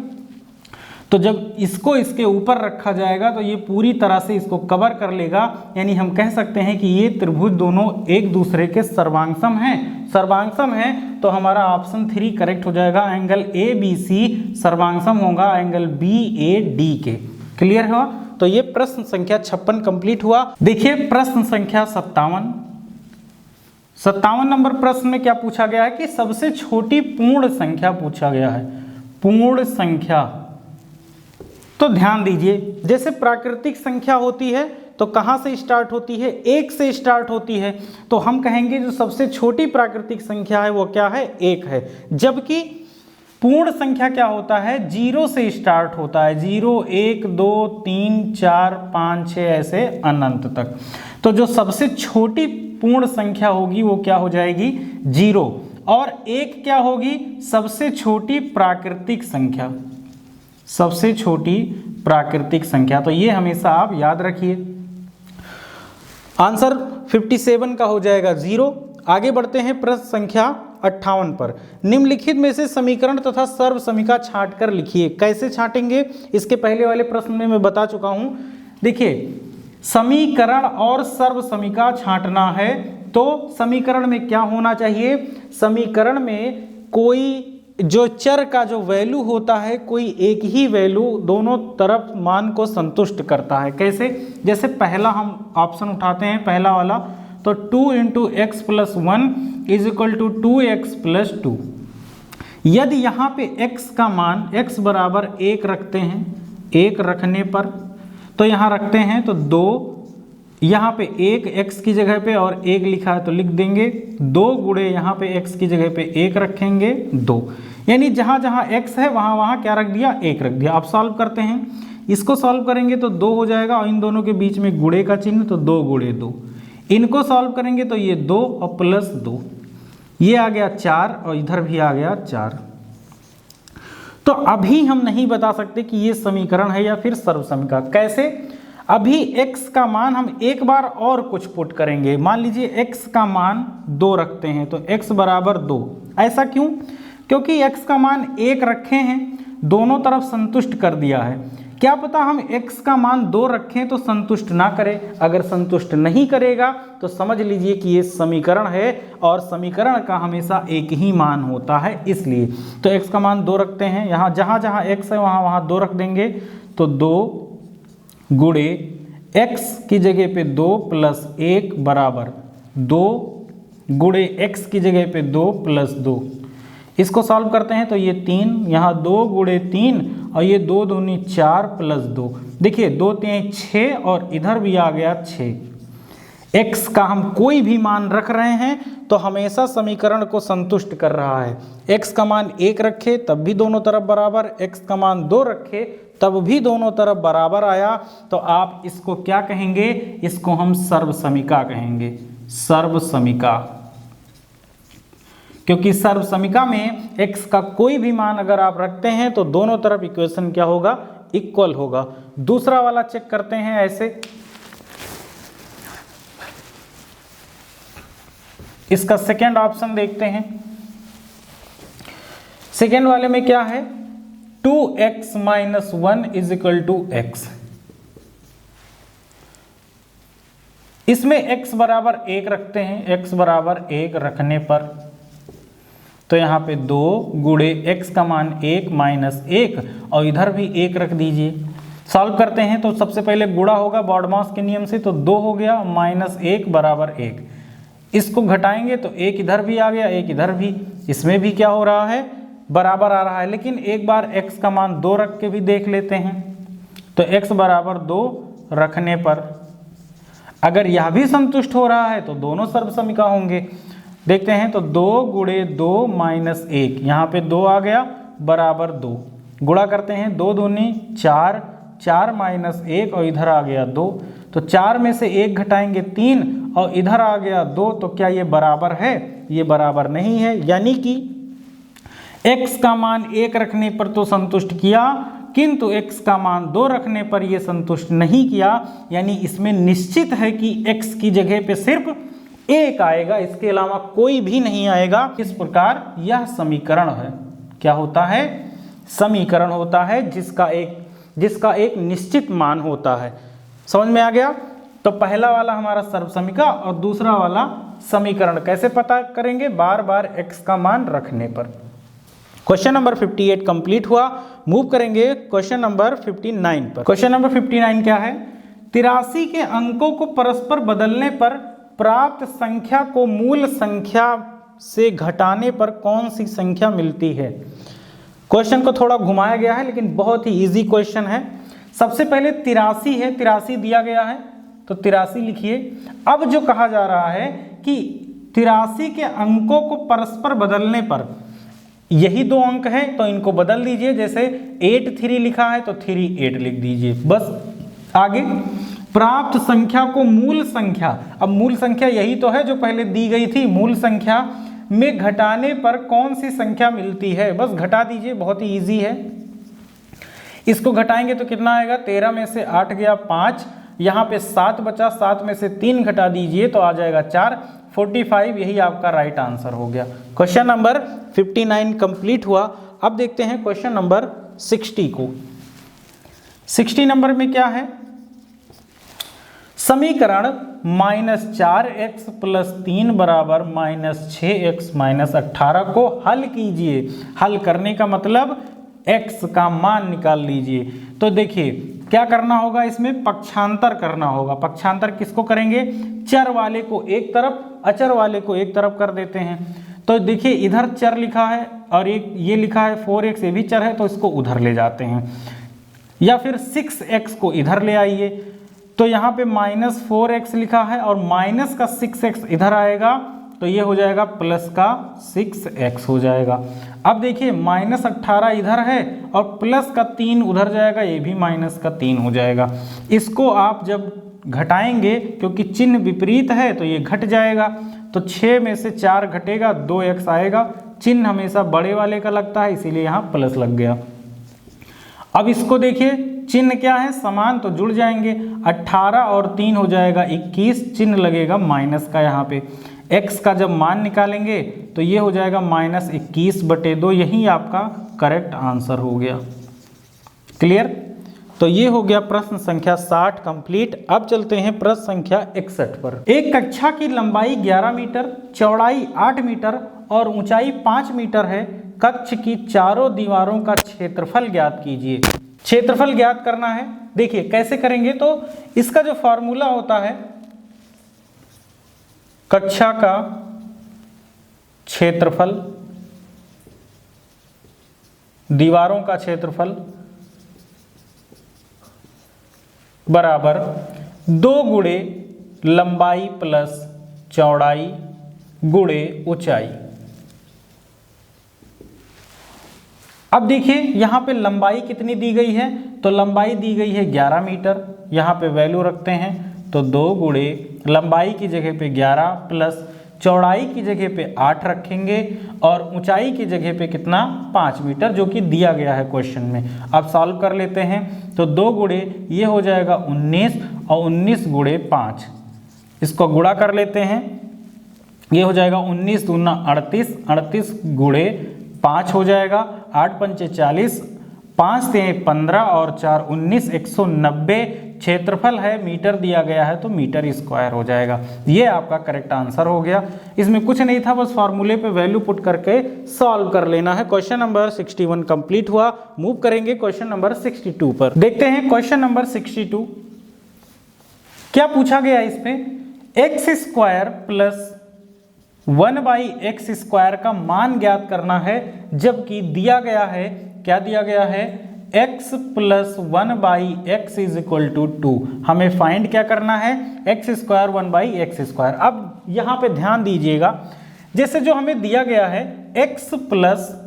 तो जब इसको इसके ऊपर रखा जाएगा तो ये पूरी तरह से इसको कवर कर लेगा, यानी हम कह सकते हैं कि ये त्रिभुज दोनों एक दूसरे के सर्वांगसम हैं। सर्वांगसम है तो हमारा ऑप्शन 3 करेक्ट हो जाएगा। एंगल ए बी सी सर्वांगसम होगा एंगल बी ए डी के। क्लियर हुआ? तो ये प्रश्न संख्या 56 कंप्लीट हुआ। देखिए प्रश्न संख्या 57 नंबर प्रश्न में क्या पूछा गया है कि सबसे छोटी पूर्ण संख्या पूछा गया है। पूर्ण संख्या, तो ध्यान दीजिए, जैसे प्राकृतिक संख्या होती है तो कहाँ से स्टार्ट होती है? 1 से स्टार्ट होती है। तो हम कहेंगे जो सबसे छोटी प्राकृतिक संख्या है वो क्या है? 1 है। जबकि पूर्ण संख्या क्या होता है? 0 से स्टार्ट होता है। 0 1 2 3 4 5 6 ऐसे अनंत तक। तो जो सबसे छोटी पूर्ण संख्या होगी वो क्या हो जाएगी? 0। और 1 क्या होगी? सबसे छोटी प्राकृतिक संख्या। सबसे छोटी प्राकृतिक संख्या। तो ये हमेशा आप याद रखिए। आंसर 57 का हो जाएगा 0। आगे बढ़ते हैं प्रश्न संख्या 58 पर। निम्नलिखित में से समीकरण तथा सर्व समीकरण छांट कर लिखिए। कैसे छांटेंगे? इसके पहले वाले प्रश्न में मैं बता चुका हूं। देखिए, समीकरण और सर्व समीकरण छांटना है तो समीकरण में क्या होना चाहिए? समीकरण में कोई जो चर का जो वैल्यू होता है, कोई एक ही वैल्यू दोनों तरफ मान को संतुष्ट करता है। कैसे? जैसे पहला हम ऑप्शन उठाते हैं, पहला वाला, तो 2 × x + 1 = 2x + 2। यदि यहाँ पे x का मान x बराबर 1 रखते हैं, 1 रखने पर तो यहाँ रखते हैं तो 2, यहाँ पे 1 x की जगह पे और 1 लिखा है तो लिख देंगे 2 गुणे यहाँ पे x की जगह पे 1 रखेंगे 2, यानी जहाँ जहाँ x है वहाँ वहाँ क्या रख दिया? 1 रख दिया। अब सॉल्व करते हैं। इसको सॉल्व करेंगे तो 2 हो जाएगा और इन दोनों के बीच में गुणे का चिन्ह, तो 2 × 2। इनको सॉल्व करेंगे तो ये 2 और +2, ये आ गया 4 और इधर भी आ गया 4। तो अभी हम नहीं बता सकते कि ये समीकरण है या फिर सर्व समीकरण। कैसे? अभी x का मान हम एक बार और कुछ पुट करेंगे। मान लीजिए x का मान 2 रखते हैं तो x बराबर 2। ऐसा क्यों? क्योंकि x का मान 1 रखे हैं, दोनों तरफ संतुष्ट कर दिया है। क्या पता हम x का मान 2 रखें तो संतुष्ट ना करे। अगर संतुष्ट नहीं करेगा तो समझ लीजिए कि ये समीकरण है और समीकरण का हमेशा एक ही मान होता है। इसलिए तो x का मान 2 रखते हैं, यहाँ जहाँ जहाँ x है वहाँ वहाँ 2 रख देंगे, तो 2 गुणे x की जगह पे 2 + 1 बराबर 2 गुणे x की जगह पे 2 + 2। इसको सॉल्व करते हैं तो ये 3, यहाँ 2 गुणे 3 और ये 2 दूनी 4 + 2। देखिए 2 3 6 और इधर भी आ गया 6। x का हम कोई भी मान रख रहे हैं तो हमेशा समीकरण को संतुष्ट कर रहा है। x का मान 1 रखे तब भी दोनों तरफ बराबर, x का मान 2 रखे तब भी दोनों तरफ बराबर आया, तो आप इसको क्या कहेंगे? इसको हम सर्वसमीका कहेंगे, सर्वसमीका। क्योंकि सर्वसमीका में x का कोई भी मान अगर आप रखते हैं तो दोनों तरफ इक्वेशन क्या होगा? इक्वल होगा। दूसरा वाला चेक करते हैं ऐसे। इसका सेकेंड ऑप्शन देखते हैं। सेकेंड वाले में क्या है? 2x minus 1 is equal to x। इसमें x बराबर 1 रखते हैं। x बराबर 1 रखने पर तो यहाँ पे 2 गुणे x का मान 1 माइनस 1 और इधर भी 1 रख दीजिए। सॉल्व करते हैं तो सबसे पहले गुणा होगा बॉडमास के नियम से, तो 2 हो गया माइनस 1 बराबर 1। इसको घटाएंगे तो 1 इधर भी आ गया, 1 इधर भी, इसमें भी क्या हो रहा है? बराबर आ रहा है। लेकिन एक बार x का मान 2 रख के भी देख लेते हैं। तो x बराबर 2 रखने पर अगर यह भी संतुष्ट हो रहा है तो दोनों सर्वसमीका होंगे। देखते हैं तो 2 गुणे 2 माइनस 1, यहाँ पे 2 आ गया बराबर 2। गुणा करते हैं, 2 दूनी 4, 4 माइनस 1 और इधर आ गया 2, तो 4 में से 1 घटाएंगे 3 और इधर आ गया 2, तो क्या ये बराबर है? ये बराबर नहीं है। यानी कि x का मान 1 रखने पर तो संतुष्ट किया, किंतु x का मान 2 रखने पर यह संतुष्ट नहीं किया। यानी इसमें निश्चित है कि x की जगह पे सिर्फ 1 आएगा, इसके अलावा कोई भी नहीं आएगा। इस प्रकार यह समीकरण है। क्या होता है? समीकरण होता है जिसका एक निश्चित मान होता है। समझ में आ गया? तो पहला वाला हमारा सर्वसमीका और दूसरा वाला समीकरण कैसे पता करेंगे? बार बार x का मान रखने पर। क्वेश्चन नंबर 58 कंप्लीट हुआ। मूव करेंगे क्वेश्चन नंबर 59 पर। क्वेश्चन नंबर 59 क्या है? 83 के अंकों को परस्पर बदलने पर प्राप्त संख्या को मूल संख्या से घटाने पर कौन सी संख्या मिलती है? क्वेश्चन को थोड़ा घुमाया गया है लेकिन बहुत ही इजी क्वेश्चन है। सबसे पहले 83 है, 83 दिया गया है तो 83 लिखिए। अब जो कहा जा रहा है कि 83 के अंकों को परस्पर बदलने पर, यही 2 अंक हैं तो इनको बदल दीजिए। जैसे 83 लिखा है तो 38 लिख दीजिए, बस। आगे प्राप्त संख्या को मूल संख्या, अब मूल संख्या यही तो है जो पहले दी गई थी, मूल संख्या में घटाने पर कौन सी संख्या मिलती है? बस घटा दीजिए, बहुत ही इजी है। इसको घटाएंगे तो कितना आएगा? 13 में से 8 गया 5, यहाँ पे 7 बचा, 7 में से 3 घटा दीजिए तो आ जाएगा 4, 45। यही आपका राइट आंसर हो गया। क्वेश्चन नंबर 59 कंप्लीट हुआ। अब देखते हैं क्वेश्चन नंबर 60 को। 60 नंबर में क्या है? समीकरण -4x + 3 बराबर -6x - 18 को हल कीजिए। हल करने का मतलब x का मान निकाल लीजिए। तो देखिए क्या करना होगा, इसमें पक्षांतर करना होगा। पक्षांतर किसको करेंगे? चर वाले को एक तरफ, अचर वाले को एक तरफ कर देते हैं। तो देखिए इधर चर लिखा है और एक ये लिखा है 4x, ये भी चर है तो इसको उधर ले जाते हैं। या फिर 6x को इधर ले आइए, तो यहाँ पे -4x लिखा है और माइनस का 6x इधर आएगा तो ये हो जाएगा प्लस का 6x हो जाएगा। अब देखिए -18 इधर है और प्लस का 3 उधर जाएगा, ये भी -3 हो जाएगा। इसको आप जब घटाएंगे, क्योंकि चिन्ह विपरीत है तो ये घट जाएगा, तो 6 में से 4 घटेगा, 2x आएगा। चिन्ह हमेशा बड़े वाले का लगता है इसीलिए यहाँ प्लस लग गया। अब इसको देखिए चिन्ह क्या है? समान, तो जुड़ जाएंगे। 18 और 3 हो जाएगा 21, चिन्ह लगेगा माइनस का। यहाँ पे x का जब मान निकालेंगे तो ये हो जाएगा -21/2। यही आपका करेक्ट आंसर हो गया। क्लियर? तो ये हो गया प्रश्न संख्या 60 कंप्लीट। अब चलते हैं प्रश्न संख्या 61 पर। एक कक्षा की लंबाई 11 मीटर, चौड़ाई 8 मीटर और ऊंचाई 5 मीटर है। कक्ष की चारों दीवारों का क्षेत्रफल ज्ञात कीजिए। क्षेत्रफल ज्ञात करना है। देखिए कैसे करेंगे, तो इसका जो फॉर्मूला होता है, कक्षा का क्षेत्रफल, दीवारों का क्षेत्रफल बराबर 2 गुणे लंबाई प्लस चौड़ाई गुणे ऊंचाई। अब देखिए यहाँ पे लंबाई कितनी दी गई है, तो लंबाई दी गई है 11 मीटर, यहाँ पे वैल्यू रखते हैं तो 2 गुणे लंबाई की जगह पे 11 प्लस चौड़ाई की जगह पे 8 रखेंगे और ऊंचाई की जगह पे कितना 5 मीटर, जो कि दिया गया है क्वेश्चन में। अब सॉल्व कर लेते हैं तो 2 गुणे ये हो जाएगा 19 और 19 गुणे 5, इसको गुणा कर लेते हैं, ये हो जाएगा 19 दूना 38, 38 गुणे 5 हो जाएगा, 8 पंचे 40, 5 से 15 और 4 19, 190 क्षेत्रफल है, मीटर दिया गया है तो मीटर स्क्वायर हो जाएगा। ये आपका करेक्ट आंसर हो गया। इसमें कुछ नहीं था, बस फार्मूले पे वैल्यू पुट करके सॉल्व कर लेना है। क्वेश्चन नंबर 61 कंप्लीट हुआ। मूव करेंगे क्वेश्चन नंबर 62 पर। देखते हैं क्वेश्चन नंबर 62 क्या पूछा गया। इसमें एक्स स्क्वायर प्लस 1/x² का मान ज्ञात करना है, जबकि दिया गया है, क्या दिया गया है, x plus 1/x is equal to 2। हमें फाइंड क्या करना है, x² 1/x²। अब यहाँ पे ध्यान दीजिएगा, जैसे जो हमें दिया गया है x प्लस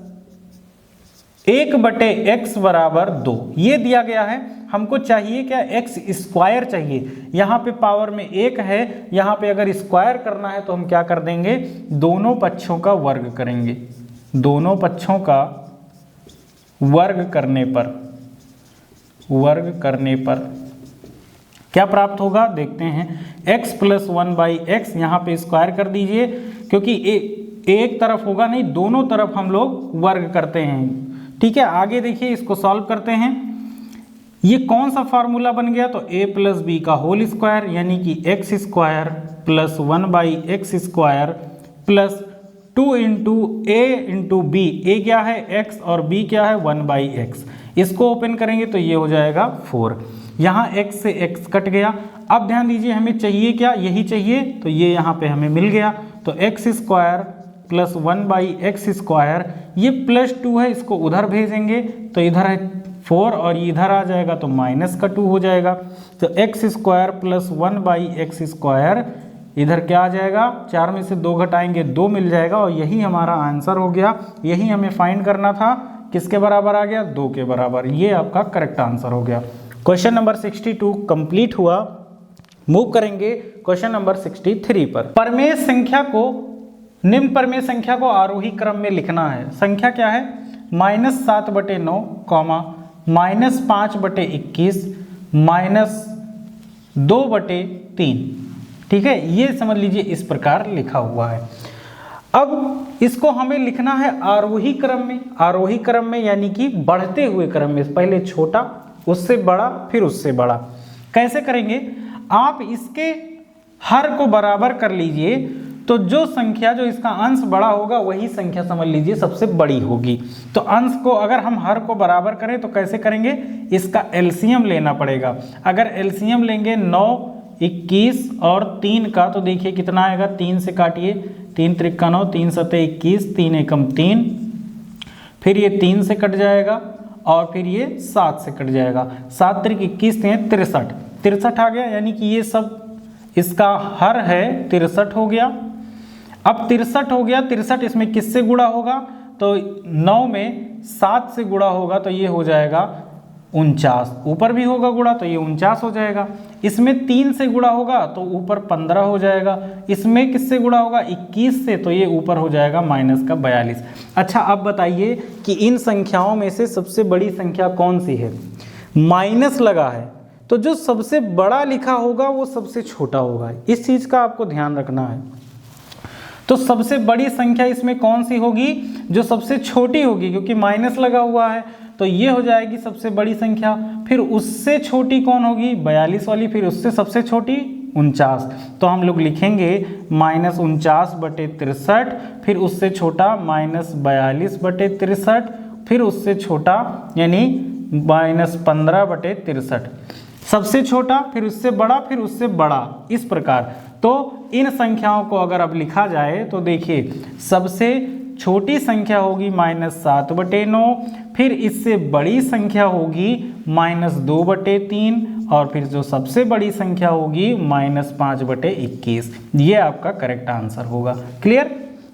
1/x बराबर 2, ये दिया गया है। हमको चाहिए क्या, x² चाहिए। यहाँ पे पावर में 1 है, यहाँ पे अगर स्क्वायर करना है तो हम क्या कर देंगे, दोनों पक्षों का वर्ग करेंगे। दोनों पक्षों का वर्ग करने पर क्या प्राप्त होगा, देखते हैं। x प्लस 1/x यहाँ पे स्क्वायर कर दीजिए, क्योंकि एक तरफ होगा नहीं, दोनों तरफ हम लोग वर्ग करते हैं। ठीक है, आगे देखिए, इसको सॉल्व करते हैं। ये कौन सा फार्मूला बन गया, तो a प्लस बी का होल स्क्वायर, यानी कि x² plus 1/x² plus 2 into a into B. A क्या है x और b क्या है 1/x। इसको ओपन करेंगे तो ये हो जाएगा 4। यहाँ x से x कट गया। अब ध्यान दीजिए, हमें चाहिए क्या, यही चाहिए, तो ये यहाँ पे हमें मिल गया। तो x² प्लस 1/x², ये प्लस 2 है, इसको उधर भेजेंगे तो इधर है 4 और इधर आ जाएगा तो माइनस का 2 हो जाएगा। तो x² प्लस 1/x², इधर क्या आ जाएगा, 4 में से 2 घटाएंगे 2 मिल जाएगा, और यही हमारा आंसर हो गया। यही हमें फाइंड करना था, किसके बराबर आ गया, 2 के बराबर। ये आपका करेक्ट आंसर हो गया। क्वेश्चन नंबर 62 कंप्लीट हुआ। मूव करेंगे क्वेश्चन नंबर 63 पर। परमेय संख्या को, निम्न परमेय संख्या को आरोही क्रम में लिखना है। संख्या क्या है, -7/9, -5/21, -2/3। ठीक है, ये समझ लीजिए इस प्रकार लिखा हुआ है। अब इसको हमें लिखना है आरोही क्रम में। आरोही क्रम में यानी कि बढ़ते हुए क्रम में, पहले छोटा, उससे बड़ा, फिर उससे बड़ा। कैसे करेंगे, आप इसके हर को बराबर कर लीजिए, तो जो संख्या, जो इसका अंश बड़ा होगा वही संख्या समझ लीजिए सबसे बड़ी होगी। तो अंश को अगर हम हर को बराबर करें तो कैसे करेंगे, इसका एलसीएम लेना पड़ेगा। अगर एलसीएम लेंगे 9, 21 और 3 का, तो देखिए कितना आएगा, 3 से काटिए, 3 त्रिका 9, 3 सते 21, 3 एकम 3, फिर ये 3 से कट जाएगा और फिर ये 7 से कट जाएगा। 7 त्रिक 21, 63, 63 आ गया, यानी कि ये सब इसका हर है 63 हो गया। अब 63 हो गया, 63 इसमें किससे गुणा होगा, तो 9 में 7 से गुणा होगा तो ये हो जाएगा 49, ऊपर भी होगा गुणा तो ये 49 हो जाएगा। इसमें 3 से गुणा होगा तो ऊपर 15 हो जाएगा। इसमें किससे गुणा होगा, 21 से, तो ये ऊपर हो जाएगा -42। अच्छा, अब बताइए कि इन संख्याओं में से सबसे बड़ी संख्या कौन सी है। माइनस लगा है तो जो सबसे बड़ा लिखा होगा वो सबसे छोटा होगा। इस चीज़ का आपको ध्यान रखना है। तो सबसे बड़ी संख्या इसमें कौन सी होगी, जो सबसे छोटी होगी, क्योंकि माइनस लगा हुआ है तो ये हो जाएगी सबसे बड़ी संख्या। फिर उससे छोटी कौन होगी, 42 वाली, फिर उससे सबसे छोटी 49। तो हम लोग लिखेंगे -49/63, फिर उससे छोटा -42/63, फिर उससे छोटा यानी -15/63, सबसे छोटा, फिर उससे बड़ा, फिर उससे बड़ा, इस प्रकार। तो इन संख्याओं को अगर अब लिखा जाए तो देखिए, सबसे छोटी संख्या होगी -7/9, फिर इससे बड़ी संख्या होगी -2/3, और फिर जो सबसे बड़ी संख्या होगी -5/21। ये आपका करेक्ट आंसर होगा। क्लियर?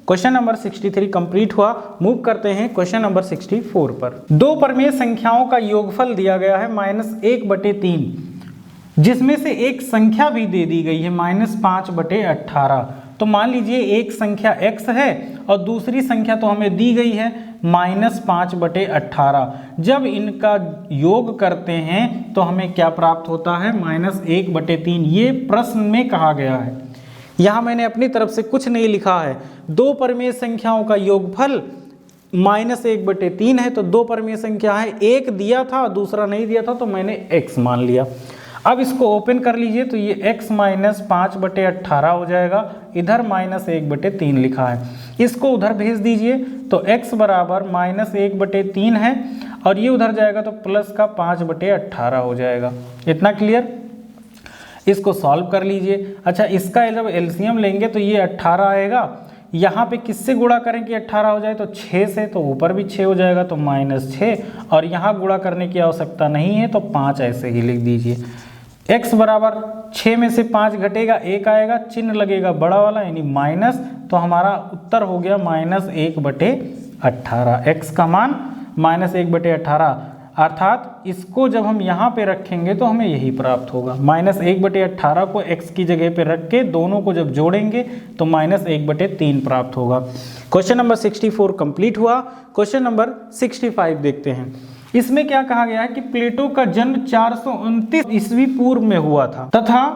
क्वेश्चन नंबर 63 कंप्लीट हुआ। मूव करते हैं क्वेश्चन नंबर 64 पर। दो परमेय संख्याओं का योगफल दिया गया है -1/3, जिसमें से एक संख्या भी दे दी गई है -5/18। तो मान लीजिए एक संख्या x है और दूसरी संख्या तो हमें दी गई है -5/18। जब इनका योग करते हैं तो हमें क्या प्राप्त होता है? -1/3। ये प्रश्न में कहा गया है। यहाँ मैंने अपनी तरफ से कुछ नहीं लिखा है। दो परमेय संख्याओं का योगफल -1/3 है, तो दो परमेय संख्या है, एक दिया था दूसरा नहीं दिया था, तो मैंने x मान लिया। अब इसको ओपन कर लीजिए तो ये x -5/18 हो जाएगा। इधर -1/3 लिखा है, इसको उधर भेज दीजिए तो x बराबर -1/3 है और ये उधर जाएगा तो प्लस का 5/18 हो जाएगा। इतना क्लियर? इसको सॉल्व कर लीजिए। अच्छा, इसका जब एलसीएम लेंगे तो ये 18 आएगा। यहाँ पे किससे गुणा करें कि 18 हो जाए? तो 6 से, तो ऊपर भी 6 हो जाएगा तो -6, और यहाँ गुणा करने की आवश्यकता नहीं है तो 5 ऐसे ही लिख दीजिए। x बराबर 6 में से 5 घटेगा, 1 आएगा, चिन्ह लगेगा बड़ा वाला यानी माइनस, तो हमारा उत्तर हो गया -1/18। x का मान -1/18, अर्थात इसको जब हम यहाँ पे रखेंगे तो हमें यही प्राप्त होगा। -1/18 को x की जगह पे रख के दोनों को जब जोड़ेंगे तो -1/3 प्राप्त होगा। क्वेश्चन नंबर 64 कंप्लीट हुआ। क्वेश्चन नंबर 65 देखते हैं। इसमें क्या कहा गया है कि प्लेटो का जन्म 429 ईस्वी पूर्व में हुआ था तथा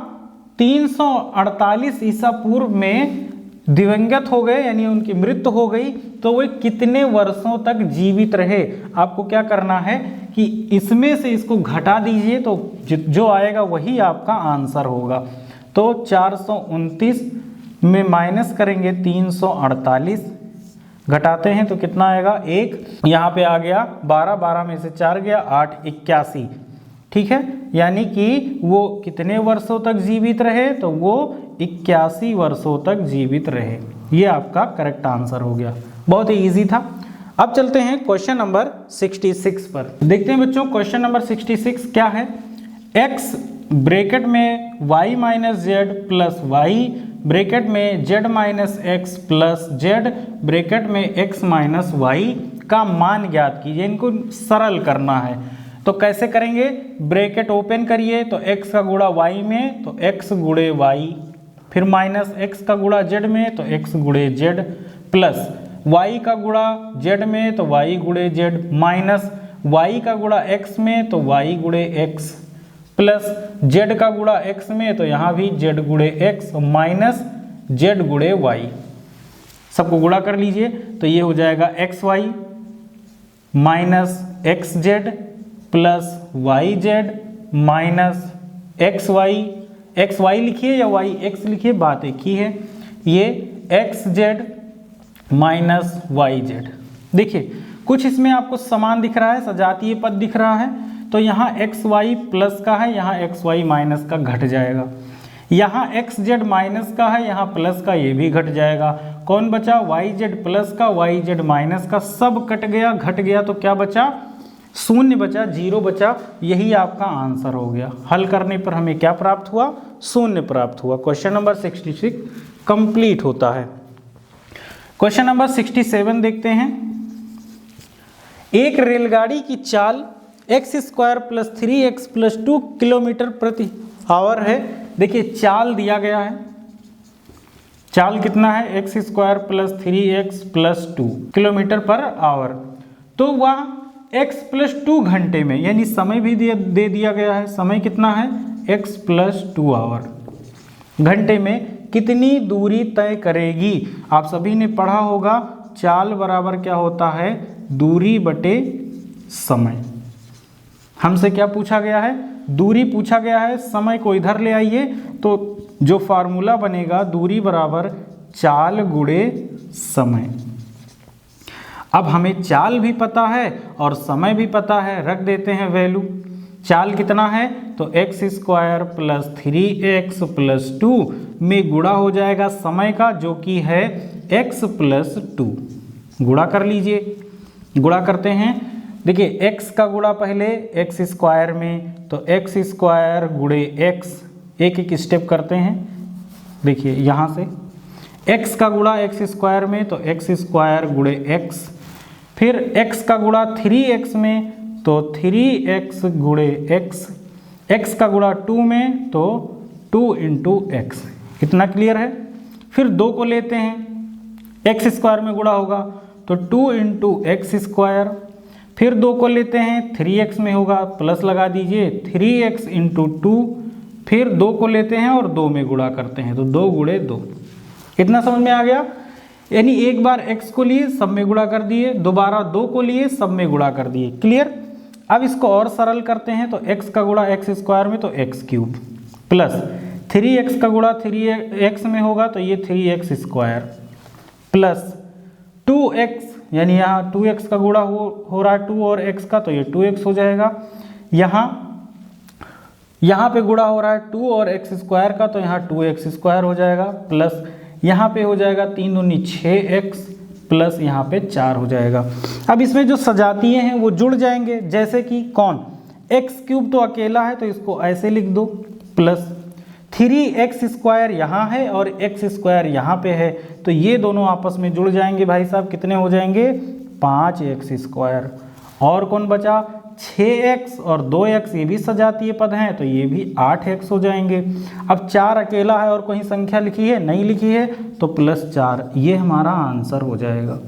348 ईसा पूर्व में दिवंगत हो गए, यानी उनकी मृत्यु हो गई। तो वे कितने वर्षों तक जीवित रहे? आपको क्या करना है कि इसमें से इसको घटा दीजिए तो जो आएगा वही आपका आंसर होगा। तो 429 में माइनस करेंगे 348, घटाते हैं तो कितना आएगा? 1, यहाँ पे आ गया 12, 12 में से 4 गया 8, 81। ठीक है, यानी कि वो कितने वर्षों तक जीवित रहे? तो वो 81 वर्षों तक जीवित रहे। ये आपका करेक्ट आंसर हो गया। बहुत ही इजी था। अब चलते हैं क्वेश्चन नंबर 66 पर। देखते हैं बच्चों क्वेश्चन नंबर 66 क्या है। x ब्रैकेट में y minus Z plus Y bracket में z minus X plus Z bracket में x माइनस वाई का मान ज्ञात कीजिए। इनको सरल करना है तो कैसे करेंगे? ब्रैकेट ओपन करिए तो x का गुणा y में तो x गुणे y, फिर माइनस x का गुणा z में तो x गुणे z, प्लस y का गुणा z में तो y गुणे z, माइनस y का गुणा x में तो y गुणे x, प्लस z का गुणा x में तो यहाँ भी z गुणे x, माइनस z गुणे y। सबको गुणा कर लीजिए तो ये हो जाएगा xy minus xz plus yz minus xy लिखिए या yx लिखिए, बात एक ही है। ये xz माइनस yz। देखिए कुछ इसमें आपको समान दिख रहा है, सजातीय पद दिख रहा है, तो यहाँ xy प्लस का है, यहाँ xy माइनस का घट जाएगा। यहाँ xz माइनस का है, यहाँ प्लस का, ये भी घट जाएगा। कौन बचा? yz प्लस का, yz माइनस का, सब कट गया, घट गया, तो क्या बचा? शून्य बचा, 0 बचा। यही आपका आंसर हो गया। हल करने पर हमें क्या प्राप्त हुआ? शून्य प्राप्त हुआ। क्वेश्चन नंबर 66 कंप्लीट होता है। क्वेश्चन नंबर 67 देखते हैं। एक रेलगाड़ी की चाल x² plus 3x plus 2 kilometre प्रति आवर है। देखिए चाल दिया गया है, चाल कितना है? x² plus 3x plus 2 kilometre per hour. तो वह x प्लस 2 घंटे में, यानी समय भी दे दिया गया है। समय कितना है? x plus 2 hour. घंटे में कितनी दूरी तय करेगी? आप सभी ने पढ़ा होगा चाल बराबर क्या होता है? दूरी बटे समय। हमसे क्या पूछा गया है? दूरी पूछा गया है। समय को इधर ले आइए तो जो फार्मूला बनेगा दूरी बराबर चाल गुणे समय। अब हमें चाल भी पता है और समय भी पता है, रख देते हैं वैल्यू। चाल कितना है? तो x² प्लस 3x प्लस 2 में गुणा हो जाएगा समय का, जो कि है x प्लस 2। गुणा कर लीजिए। गुणा करते हैं देखिए x का गुणा पहले x स्क्वायर में, तो x स्क्वायर गुणे x, एक एक स्टेप करते हैं। देखिए यहाँ से x का गुणा x स्क्वायर में, तो x स्क्वायर गुणे x, फिर x का गुणा 3x में, तो 3x गुणे x, x का गुणा 2 में, तो 2 इंटू x। इतना क्लियर है। फिर 2 को लेते हैं, x स्क्वायर में गुणा होगा तो 2 इंटू एक्स स्क्वायर, फिर 2 को लेते हैं 3x में होगा, प्लस लगा दीजिए 3x इंटू 2, फिर 2 को लेते हैं और 2 में गुणा करते हैं, तो 2 गुणे 2। इतना समझ में आ गया। यानी एक बार x को लिए सब में गुणा कर दिए, दोबारा 2 को लिए सब में गुणा कर दिए। क्लियर। अब इसको और सरल करते हैं, तो x का गुणा x स्क्वायर में, तो x क्यूब, प्लस 3x का गुणा 3x में होगा, तो ये 3x स्क्वायर, प्लस 2x, यानी यहाँ 2x का गुणा हो रहा है 2 और x का, तो ये 2x हो जाएगा। यहाँ पे गुणा हो रहा है 2 और x स्क्वायर का, तो यहाँ 2x स्क्वायर हो जाएगा, प्लस यहाँ पे हो जाएगा 3 दूनी 6x, प्लस यहाँ पे 4 हो जाएगा। अब इसमें जो सजातीय हैं वो जुड़ जाएंगे, जैसे कि कौन, x क्यूब तो अकेला है तो इसको ऐसे लिख दो, प्लस 3x स्क्वायर यहाँ है और x स्क्वायर यहाँ पे है, तो ये दोनों आपस में जुड़ जाएंगे भाई साहब, कितने हो जाएंगे 5x स्क्वायर। और कौन बचा 6x और 2x, ये भी सजातीय पद हैं, तो ये भी 8x हो जाएंगे। अब 4 अकेला है और कोई संख्या लिखी है, नहीं लिखी है, तो प्लस 4, ये हमारा आंसर हो जाएगा।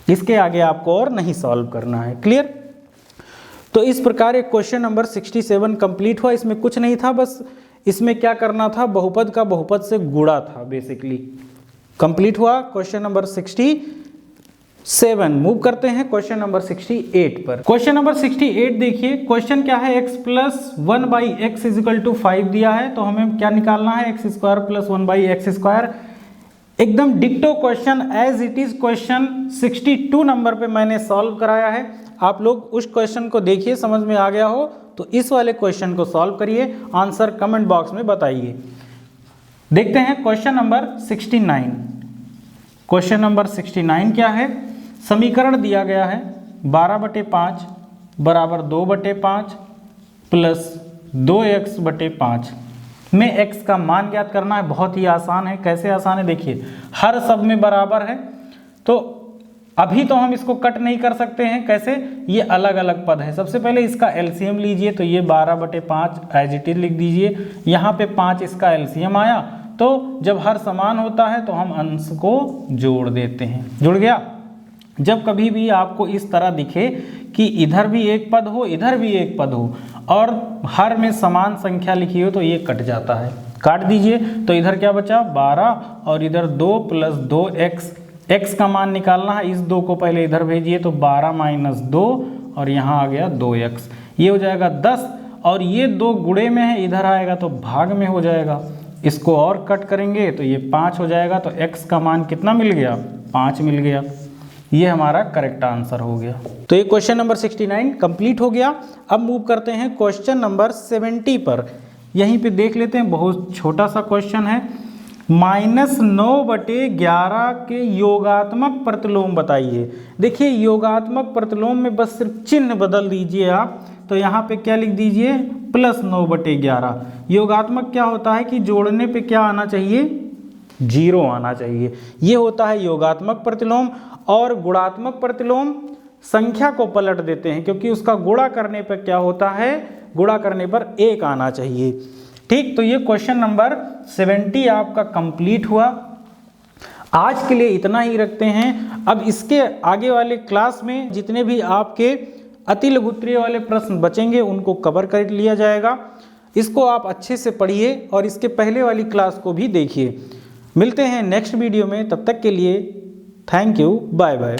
इसके आगे आपको और नहीं सॉल्व करना है। क्लियर। तो इस प्रकार एक क्वेश्चन नंबर 67 कंप्लीट हुआ। इसमें कुछ नहीं था, बस इसमें क्या करना था, बहुपद का बहुपद से गुणा था, बेसिकली कंप्लीट हुआ क्वेश्चन नंबर 67। मूव करते हैं क्वेश्चन नंबर 68 पर। क्वेश्चन नंबर 68 देखिए, क्वेश्चन क्या है, x plus 1/x is equal to 5 दिया है, तो हमें क्या निकालना है, x square plus 1/x square. एकदम डिक्टो question as it is question 62 number पे मैंने सॉल्व कराया है। आप लोग उस क्वेश्चन को देखिए, समझ में आ गया हो तो इस वाले क्वेश्चन को सॉल्व करिए, आंसर कमेंट बॉक्स में बताइए। देखते हैं क्वेश्चन नंबर 69। क्वेश्चन नंबर 69 क्या है, समीकरण दिया गया है 12/5 बराबर 2/5 प्लस 2x/5 में x का मान ज्ञात करना है। बहुत ही आसान है। कैसे आसान है, देखिए हर सब में बराबर है, तो अभी तो हम इसको कट नहीं कर सकते हैं। कैसे, ये अलग अलग पद है। सबसे पहले इसका एलसीएम लीजिए, तो ये 12/5 एज इट इज लिख दीजिए। यहाँ पे 5 इसका एलसीएम आया, तो जब हर समान होता है तो हम अंश को जोड़ देते हैं। जुड़ गया। जब कभी भी आपको इस तरह दिखे कि इधर भी एक पद हो इधर भी एक पद हो और हर में समान संख्या लिखी हो, तो ये कट जाता है। काट दीजिए, तो इधर क्या बचा 12 और इधर 2 प्लस 2x, x का मान निकालना है। इस 2 को पहले इधर भेजिए, तो 12 माइनस 2 और यहाँ आ गया 2x, ये हो जाएगा 10। और ये 2 गुणे में है, इधर आएगा तो भाग में हो जाएगा। इसको और कट करेंगे तो ये 5 हो जाएगा, तो x का मान कितना मिल गया, 5 मिल गया। ये हमारा करेक्ट आंसर हो गया। तो ये क्वेश्चन नंबर 69 कंप्लीट हो गया। अब मूव करते हैं क्वेश्चन नंबर 70 पर। यहीं पे देख लेते हैं, बहुत छोटा सा क्वेश्चन है। -9/11 के योगात्मक प्रतिलोम बताइए। देखिए योगात्मक प्रतिलोम में बस सिर्फ चिन्ह बदल दीजिए आप, तो यहाँ पे क्या लिख दीजिए +9/11। योगात्मक क्या होता है कि जोड़ने पे क्या आना चाहिए, 0 आना चाहिए। ये होता है योगात्मक प्रतिलोम। और गुणात्मक प्रतिलोम संख्या को पलट देते हैं, क्योंकि उसका गुणा करने पर क्या होता है, गुणा करने पर 1 आना चाहिए। ठीक, तो ये क्वेश्चन नंबर 70 आपका कंप्लीट हुआ। आज के लिए इतना ही रखते हैं। अब इसके आगे वाले क्लास में जितने भी आपके अति लघुत्तरीय वाले प्रश्न बचेंगे उनको कवर कर लिया जाएगा। इसको आप अच्छे से पढ़िए और इसके पहले वाली क्लास को भी देखिए। मिलते हैं नेक्स्ट वीडियो में, तब तक के लिए थैंक यू, बाय बाय।